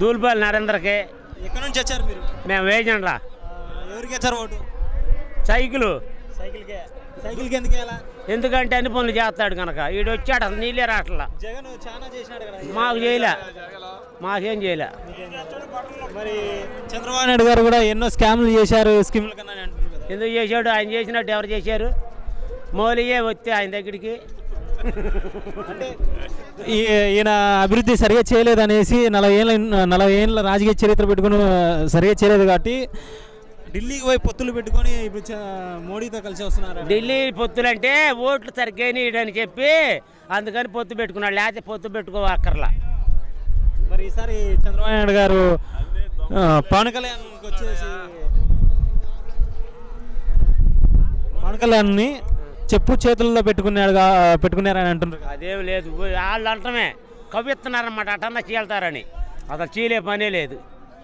దూల్పాల్ నరేంద్రకి. ఎక్కడి నుంచి వచ్చారు మీరు? మేము వేజండ్లా. ఎవరికి వచ్చారు ఓటు? సైకిల్. సైకిల్కి ఎందుకు వేయాలా? ఎందుకంటే అన్ని పనులు చేస్తాడు కనుక. ఈడు వచ్చాడు అసలు నీళ్ళే రావట్లా. జగన్ చాలా చేసినాడు కదా. మాకు చేయలే, మాకేం చేయలే. మరి చంద్రబాబు నాయుడు గారు కూడా ఎన్నో స్కామ్లు చేశారు, స్కీములు కన్నా అంటున్నారు కదా. ఎందుకు చేశాడు? ఆయన చేసినట్టు ఎవరు చేశారు? మౌలియే వస్తే ఆయన దగ్గరికి. అంటే ఈయన అభివృద్ధి సరిగా చేయలేదనేసి 40 ఏళ్ళ రాజకీయ చరిత్ర పెట్టుకుని సరిగా చేయలేదు కాబట్టి ఢిల్లీకి పోయి పొత్తులు పెట్టుకొని ఇప్పుడు మోడీతో కలిసి వస్తున్నారు. ఢిల్లీ పొత్తులు అంటే ఓట్లు సరిగ్గా అని చెప్పి అందుకని పొత్తు పెట్టుకున్నాడు, లేకపోతే పొత్తు పెట్టుకోవక్కర్లా. మరి ఈసారి చంద్రబాబు నాయుడు గారు పవన్ కళ్యాణ్కి వచ్చేసి పవన్ కళ్యాణ్ని చెప్పు చేతుల్లో పెట్టుకున్నారని అంటున్నారు. అదేం లేదు, వాళ్ళు అంటమే కవిస్తున్నారన్నమాట. అటన్నా చీల్తారని అసలు చీలే పనే లేదు.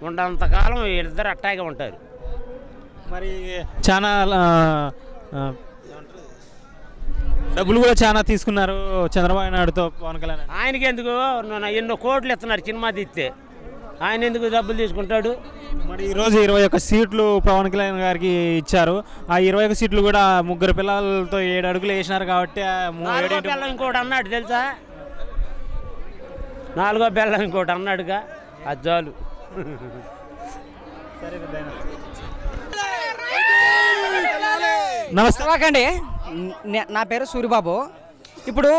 ఉన్నంతకాలం వీళ్ళిద్దరు అట్టాగే ఉంటారు. మరి చాలా డబ్బులు కూడా చాలా తీసుకున్నారు చంద్రబాబు నాయుడుతో పవన్ కళ్యాణ్. ఆయనకి ఎందుకు ఎన్నో కోట్లు ఇస్తున్నారు సినిమా తీస్తే, ఆయన ఎందుకు డబ్బులు తీసుకుంటాడు? మరి ఈరోజు 21 సీట్లు పవన్ కళ్యాణ్ గారికి ఇచ్చారు. ఆ 21 సీట్లు కూడా 3 పిల్లలతో 7 అడుగులు వేసినారు కాబట్టి బెల్లం ఇంకోటి అన్నాడు తెలుసా? 4వ బెల్లం ఇంకోటి అన్నాడుగా, అది చాలు. నమస్తే అండి, నా పేరు సూరిబాబు. ఇప్పుడు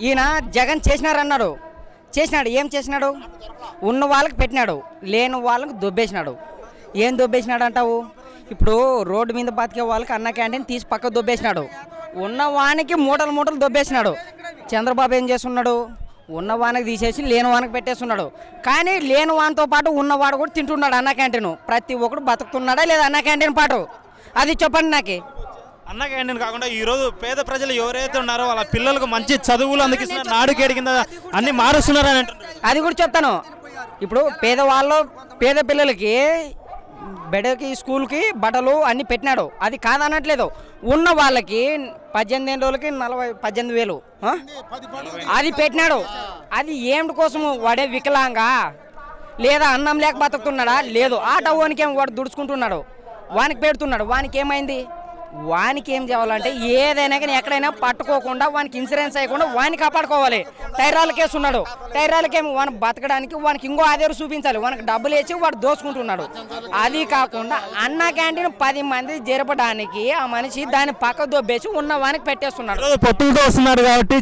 ఈయన జగన్ చేసినారన్నాడు. ఏం చేసినాడు? ఉన్న వాళ్ళకి పెట్టినాడు, లేని వాళ్ళకి దొబ్బేసినాడు. ఏం దొబ్బేసినాడు అంటావు? ఇప్పుడు రోడ్డు మీద బతికే వాళ్ళకి అన్న క్యాంటీన్ తీసి పక్క దొబ్బేసినాడు. ఉన్నవానికి మూటలు దొబ్బేసినాడు. చంద్రబాబు ఏం చేస్తున్నాడు? ఉన్నవానికి తీసేసి లేని వానికి పెట్టేస్తున్నాడు. కానీ లేని వానితో పాటు ఉన్నవాడు కూడా తింటున్నాడు అన్న క్యాంటీన్. ప్రతి ఒక్కడు బతుకుతున్నాడా లేదా అన్న క్యాంటీన్ పాటు? అది చెప్పండి నాకు. అన్న క్యాంటీన్ కాకుండా ఈరోజు పేద ప్రజలు ఎవరైతే ఉన్నారో వాళ్ళ పిల్లలకు మంచి చదువులు అందిస్తున్నారు, నాడుకేడి కింద అన్ని మారుస్తున్నారు అని అంటున్నారు. అది కూడా చెప్తాను. ఇప్పుడు పేద పిల్లలకి బెడకి స్కూల్కి బట్టలు అన్ని పెట్టినాడు, అది కాదనట్లేదు. ఉన్న వాళ్ళకి 18 రోజులకి 18,000 అది పెట్టినాడు. అది ఏమిటి కోసము? వాడే వికలాంగా లేదా అన్నం లేక బతుకుతున్నాడా? లేదు. ఆటో వానికి ఏం వాడు దుడుచుకుంటున్నాడు, వానికి పెడుతున్నాడు. వానికి ఏమైంది? వానికి ఏం చేయాలంటే ఏదైనా కానీ ఎక్కడైనా పట్టుకోకుండా వానికి ఇన్సూరెన్స్ అయ్యకుండా వానికి కాపాడుకోవాలి. టైరాల కేసు ఉన్నాడు, టైరాలకేమో వానికి బతకడానికి వానికి ఇంకో ఆధారు చూపించాలి. వానికి డబ్బులు వేసి వాడు దోచుకుంటున్నాడు. అది కాకుండా అన్న క్యాంటీన్ 10 మంది జరపడానికి ఆ మనిషి దాన్ని పక్క దొబ్బేసి ఉన్న వానికి పెట్టేస్తున్నాడు. పొత్తులతో వస్తున్నాడు కాబట్టి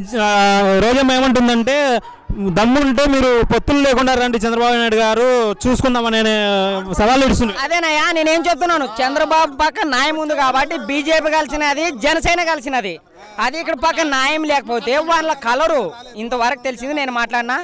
రోజం ఏమంటుందంటే, దమ్ముంటే మీరు పొత్తులు లేకుండా రండి చంద్రబాబు నాయుడు గారు చూసుకుందామని సవాల్ ఇస్తున్నారు. అదేనయ్యా, నేనేం చెప్తున్నాను, చంద్రబాబు పక్క న్యాయం ఉంది కాబట్టి బీజేపీ కలిసినది, జనసేన కలిసినది. అది ఇక్కడ పక్క న్యాయం లేకపోతే వాళ్ళ కలరు ఇంతవరకు తెలిసింది. నేను మాట్లాడినా